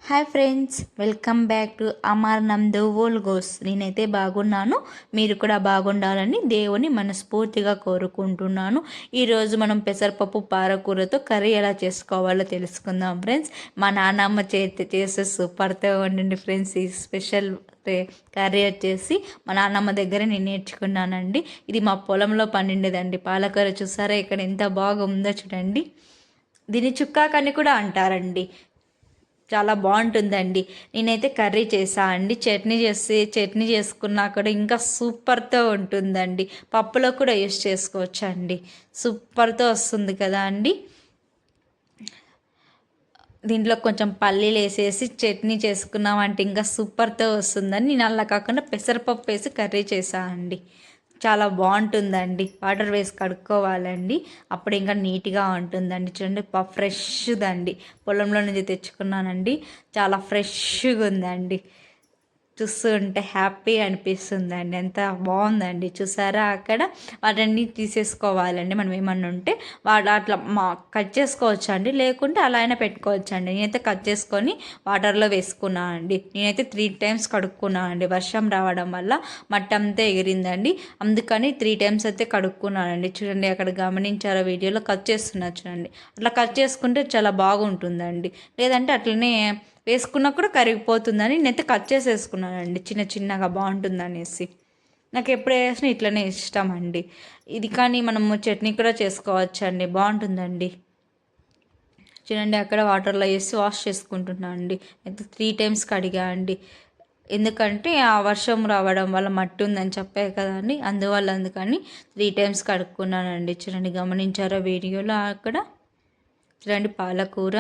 Hi friends, welcome back to Amar నందు వోల్ goes. నేనైతే బాగున్నాను, మీరు కూడా బాగుండాలని దేవుని మనస్ఫూర్తిగా కోరుకుంటున్నాను. ఈరోజు మనం పెసరపప్పు పాలకూరతో కర్రీ ఎలా చేసుకోవాలో తెలుసుకుందాం ఫ్రెండ్స్. మా నాన్నమ్మ చేస్తే సూపర్తో వండండి ఫ్రెండ్స్. ఈ స్పెషల్ కర్రీ వచ్చేసి మా నాన్నమ్మ దగ్గర నేను నేర్చుకున్నానండి. ఇది మా పొలంలో పండిండేదండి పాలకూర. చూసారా ఇక్కడ ఎంత బాగుందో చూడండి. దీన్ని చుక్కాకని కూడా అంటారండి. చాలా బాగుంటుందండి. నేనైతే కర్రీ చేసా అండి. చట్నీ చేసుకున్నా కూడా ఇంకా సూపర్తో ఉంటుందండి. పప్పులో కూడా యూస్ చేసుకోవచ్చు అండి. సూపర్తో వస్తుంది కదా అండి. దీంట్లో కొంచెం పల్లీలు వేసేసి చట్నీ చేసుకున్నామంటే ఇంకా సూపర్తో వస్తుందని నేను అలా కాకుండా పెసరపప్పు వేసి కర్రీ చేసా అండి. చాలా బాగుంటుందండి. వాటర్ వేసి కడుక్కోవాలండి, అప్పుడు ఇంకా నీట్గా ఉంటుందండి. చూడండి ఫ్రెష్దండి, పొలంలో నుంచి తెచ్చుకున్నానండి. చాలా ఫ్రెష్గా ఉందండి. చూస్తూ ఉంటే హ్యాపీ అనిపిస్తుందండి. ఎంత బాగుందండి చూసారా. అక్కడ వాటన్ని తీసేసుకోవాలండి. మనం ఏమన్నా ఉంటే వాడు అట్లా కట్ చేసుకోవచ్చు అండి, లేకుంటే అలా అయినా పెట్టుకోవచ్చు అండి. నేనైతే కట్ చేసుకొని వాటర్లో వేసుకున్నాను అండి. నేనైతే 3 టైమ్స్ కడుక్కున్నాను అండి. వర్షం రావడం వల్ల మట్టి అంతా ఎగిరిందండి, అందుకని 3 టైమ్స్ అయితే కడుక్కున్నానండి. చూడండి అక్కడ గమనించారో వీడియోలో కట్ చేస్తున్నా చూడండి. అట్లా కట్ చేసుకుంటే చాలా బాగుంటుందండి. లేదంటే అట్లనే వేసుకున్నా కూడా కరిగిపోతుందని నేనైతే కట్ చేసి వేసుకున్నానండి చిన్న చిన్నగా, బాగుంటుందనేసి. నాకు ఎప్పుడు వేసినా ఇట్లనే ఇష్టం అండి. ఇది కానీ మనము చట్నీ కూడా చేసుకోవచ్చు అండి, బాగుంటుందండి. చూడండి అక్కడ వాటర్లో వేసి వాష్ చేసుకుంటున్నాను అండి. అయితే 3 టైమ్స్ కడిగా అండి. ఎందుకంటే ఆ వర్షం రావడం వల్ల మట్టి ఉందని చెప్పాయి కదండి, అందుకని 3 టైమ్స్ కడుక్కున్నానండి. చూడండి గమనించారా వీడియోలో. అక్కడ చూడండి పాలకూర,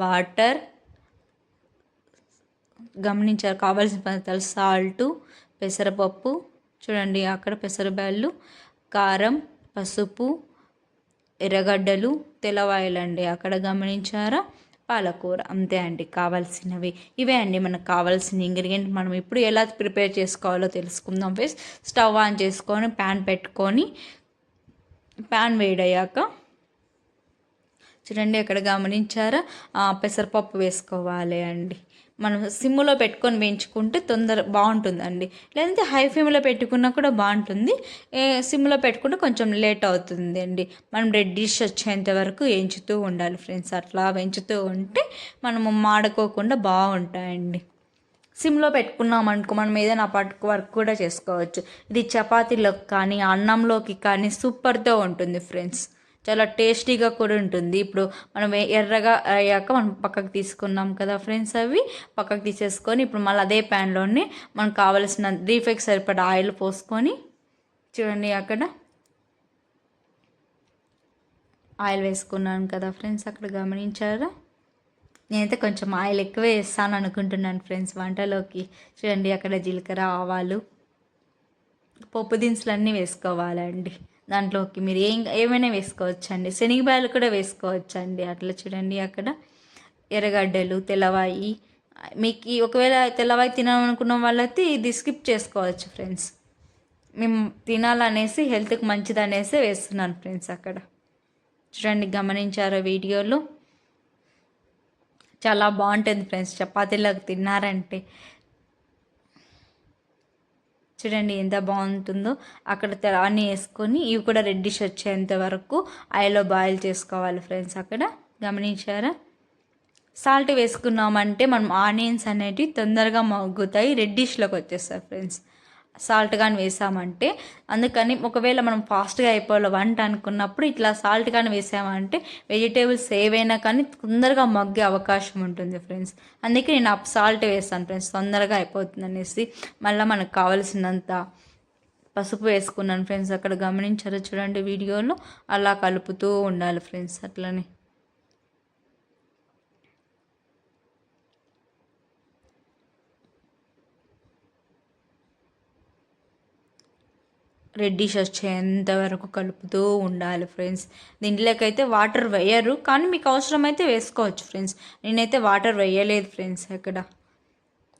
వాటర్ గమనించారు. కావాల్సిన పదార్థాలు సాల్టు, పెసరపప్పు, చూడండి అక్కడ పెసరబ్యాళ్ళు, కారం, పసుపు, ఎర్రగడ్డలు, తెల్లవాయలండి అక్కడ గమనించారా. పాలకూర అంతే అండి కావాల్సినవి. ఇవే అండి మనకు కావాల్సిన ఇంగ్రీడియంట్. మనం ఇప్పుడు ఎలా ప్రిపేర్ చేసుకోవాలో తెలుసుకుందాం ఫ్రెండ్స్. స్టవ్ ఆన్ చేసుకొని ప్యాన్ పెట్టుకొని, ప్యాన్ వేడయ్యాక చూడండి అక్కడ గమనించారా, పెసరపప్పు వేసుకోవాలి అండి. మనం సిమ్లో పెట్టుకొని వేయించుకుంటే బాగుంటుందండి. లేదంటే హై ఫ్లేమ్లో పెట్టుకున్నా కూడా బాగుంటుంది. సిమ్లో పెట్టుకుంటే కొంచెం లేట్ అవుతుంది అండి. మనం రెడ్డిష్ వచ్చేంత వరకు వేయించుతూ ఉండాలి ఫ్రెండ్స్. అట్లా వేయించుతూ ఉంటే మనము మాడుకోకుండా బాగుంటాయండి. సిమ్లో పెట్టుకున్నాం అనుకో మనం ఏదైనా వర్క్ కూడా చేసుకోవచ్చు. ఇది చపాతీలోకి కానీ అన్నంలోకి కానీ సూపర్తో ఉంటుంది ఫ్రెండ్స్. చాలా టేస్టీగా కూడా ఉంటుంది. ఇప్పుడు మనం ఎర్రగా అయ్యాక మనం పక్కకు తీసుకున్నాం కదా ఫ్రెండ్స్, అవి పక్కకు తీసేసుకొని ఇప్పుడు మళ్ళీ అదే ప్యాన్లోనే మనకు కావలసిన డీప్ ఫ్రైకి సరిపడా ఆయిల్ పోసుకొని, చూడండి అక్కడ ఆయిల్ వేసుకున్నాను కదా ఫ్రెండ్స్, అక్కడ గమనించారా. నేనైతే కొంచెం ఆయిల్ ఎక్కువే వేస్తాను అనుకుంటున్నాను ఫ్రెండ్స్ వంటలోకి. చూడండి అక్కడ జీలకర్ర, ఆవాలు, పప్పు దినుసులు అన్నీ వేసుకోవాలండి. దాంట్లోకి మీరు ఏమైనా వేసుకోవచ్చండి. శనగబాయలు కూడా వేసుకోవచ్చండి. అట్లా చూడండి అక్కడ ఎర్రగడ్డలు, తెల్లవాయి. మీకు ఒకవేళ తెల్లవాయి తినాలనుకున్న వాళ్ళైతే ఇది స్కిప్ చేసుకోవచ్చు ఫ్రెండ్స్. మేము తినాలనేసి హెల్త్కి మంచిది అనేసి వేస్తున్నాను ఫ్రెండ్స్. అక్కడ చూడండి గమనించారో వీడియోలో. చాలా బాగుంటుంది ఫ్రెండ్స్ చపాతీలోకి తిన్నారంటే. చూడండి ఎంత బాగుంటుందో. అక్కడ అన్నీ వేసుకొని ఇవి కూడా రెడ్డిష్ వచ్చేంత వరకు ఆయిల్లో బాయిల్ చేసుకోవాలి ఫ్రెండ్స్. అక్కడ గమనించారా. సాల్ట్ వేసుకున్నామంటే మనం ఆనియన్స్ అనేటివి తొందరగా మగ్గుతాయి, రెడ్డిష్లోకి వచ్చేస్తాయి ఫ్రెండ్స్ సాల్ట్ కానీ వేసామంటే. అందుకని ఒకవేళ మనం ఫాస్ట్గా అయిపోవాలి వంట అనుకున్నప్పుడు ఇట్లా సాల్ట్ కానీ వేసామంటే వెజిటేబుల్స్ ఏవైనా కానీ తొందరగా మగ్గే అవకాశం ఉంటుంది ఫ్రెండ్స్. అందుకే నేను సాల్ట్ వేస్తాను ఫ్రెండ్స్, తొందరగా అయిపోతుంది అనేసి. మళ్ళీ మనకు కావలసినంత పసుపు వేసుకున్నాను ఫ్రెండ్స్. అక్కడ గమనించారు చూడండి వీడియోలో. అలా కలుపుతూ ఉండాలి ఫ్రెండ్స్. అట్లనే రెడ్డిష్ వచ్చేంత వరకు కలుపుతూ ఉండాలి ఫ్రెండ్స్. దీంట్లోకైతే వాటర్ వేయరు, కానీ మీకు అవసరమైతే వేసుకోవచ్చు ఫ్రెండ్స్. నేనైతే వాటర్ వేయలేదు ఫ్రెండ్స్. అక్కడ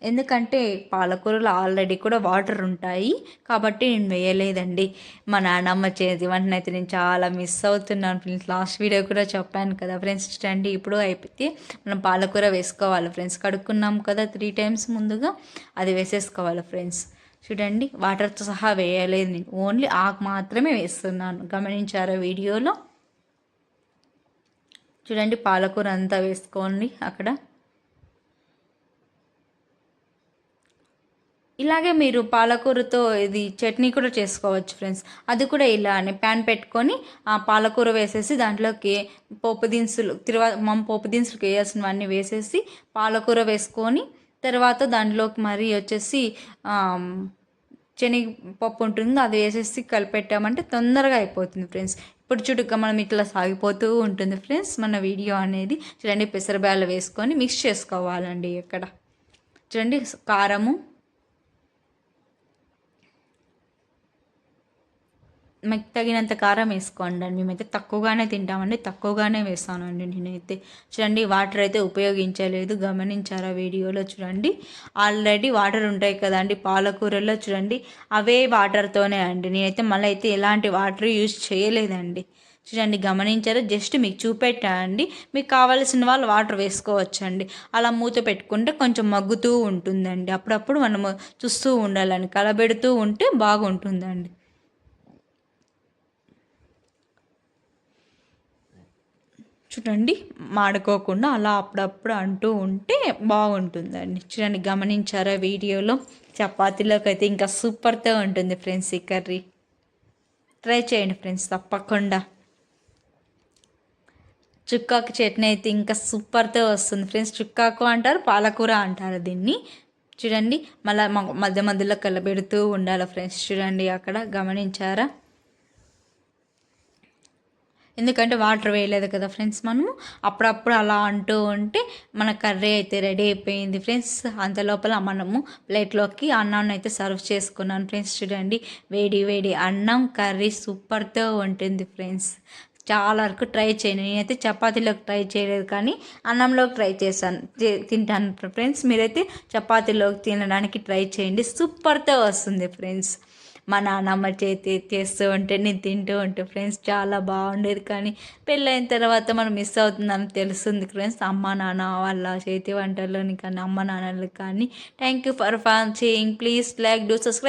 ఎందుకంటే పాలకూరలో ఆల్రెడీ కూడా వాటర్ ఉంటాయి కాబట్టి నేను వేయలేదండి. మా నాన్నమ్మ చేతి వంటనైతే నేను చాలా మిస్ అవుతున్నాను ఫ్రెండ్స్. లాస్ట్ వీడియో కూడా చెప్పాను కదా ఫ్రెండ్స్. చూడండి ఇప్పుడు అయిపోతే మనం పాలకూర వేసుకోవాలి ఫ్రెండ్స్. కడుక్కున్నాం కదా 3 టైమ్స్ ముందుగా, అది వేసేసుకోవాలి ఫ్రెండ్స్. చూడండి వాటర్తో సహా వేయలేదు నేను, ఓన్లీ ఆకు మాత్రమే వేస్తున్నాను. గమనించారా వీడియోలో? చూడండి పాలకూర అంతా వేసుకోండి అక్కడ. ఇలాగే మీరు పాలకూరతో ఇది చట్నీ కూడా చేసుకోవచ్చు ఫ్రెండ్స్. అది కూడా ఇలానే ప్యాన్ పెట్టుకొని ఆ పాలకూర వేసేసి దాంట్లోకి పోపు దినుసులు పోపు దినుసులకు వేయాల్సినవన్నీ వేసేసి పాలకూర వేసుకొని తర్వాత దాంట్లోకి మరీ వచ్చేసి శనగపప్పు ఉంటుంది, అది వేసేసి కలిపెట్టామంటే తొందరగా అయిపోతుంది ఫ్రెండ్స్. ఇప్పుడు చుడుక మనం ఇట్లా సాగిపోతూ ఉంటుంది ఫ్రెండ్స్ మన వీడియో అనేది. చూడండి పెసరబ్యాలు వేసుకొని మిక్స్ చేసుకోవాలండి. ఇక్కడ చూడండి కారము, మీకు తగినంత కారం వేసుకోండి అండి. మేమైతే తక్కువగానే తింటామండి, తక్కువగానే వేస్తానండి నేనైతే. చూడండి వాటర్ అయితే ఉపయోగించలేదు, గమనించారా వీడియోలో? చూడండి ఆల్రెడీ వాటర్ ఉంటాయి కదండి పాలకూరలో, చూడండి అవే వాటర్తోనే అండి. నేనైతే మళ్ళీ అయితే ఎలాంటి వాటర్ యూజ్ చేయలేదండి. చూడండి గమనించారా? జస్ట్ మీకు చూపెట్టా అండి. మీకు కావాల్సిన వాళ్ళు వాటర్ వేసుకోవచ్చండి. అలా మూత పెట్టుకుంటే కొంచెం మగ్గుతూ ఉంటుందండి. అప్పుడప్పుడు మనము చూస్తూ ఉండాలని, కలబెడుతూ ఉంటే బాగుంటుందండి. చూడండి మాడుకోకుండా అలా అప్పుడప్పుడు అంటూ ఉంటే బాగుంటుందండి. చూడండి గమనించారా వీడియోలో? చపాతీలోకి అయితే ఇంకా సూపర్తో ఉంటుంది ఫ్రెండ్స్ ఈ కర్రీ. ట్రై చేయండి ఫ్రెండ్స్ తప్పకుండా. చుక్కాకు చట్నీ అయితే ఇంకా సూపర్తో వస్తుంది ఫ్రెండ్స్. చుక్కాకు అంటారు, పాలకూర అంటారు దీన్ని. చూడండి మళ్ళీ మధ్య మధ్యలో కలబెడుతూ ఉండాలి ఫ్రెండ్స్. చూడండి అక్కడ గమనించారా? ఎందుకంటే వాటర్ వేయలేదు కదా ఫ్రెండ్స్ మనము. అప్పుడప్పుడు అలా అంటూ ఉంటే మన కర్రీ అయితే రెడీ అయిపోయింది ఫ్రెండ్స్. అంత లోపల మనము ప్లేట్లోకి అన్నాన్ని అయితే సర్వ్ చేసుకున్నాను ఫ్రెండ్స్. చూడండి వేడి వేడి అన్నం కర్రీ సూపర్తో ఉంటుంది ఫ్రెండ్స్. చాలా వరకు ట్రై చేయండి. నేనైతే చపాతీలోకి ట్రై చేయలేదు కానీ అన్నంలోకి ట్రై చేశాను, తింటాను ఫ్రెండ్స్. మీరైతే చపాతీలోకి తినడానికి ట్రై చేయండి, సూపర్తో వస్తుంది ఫ్రెండ్స్. మా నాన్నమ్మ చేస్తూ ఉంటే నేను తింటూ ఉంటే ఫ్రెండ్స్ చాలా బాగుండేది. కానీ పెళ్ళైన తర్వాత మనం మిస్ అవుతుందని తెలుస్తుంది ఫ్రెండ్స్ అమ్మ నాన్న వాళ్ళ చేతి వంటల్లోని కానీ అమ్మ నాన్నలు కానీ. Thank you for watching. Please like, do subscribe.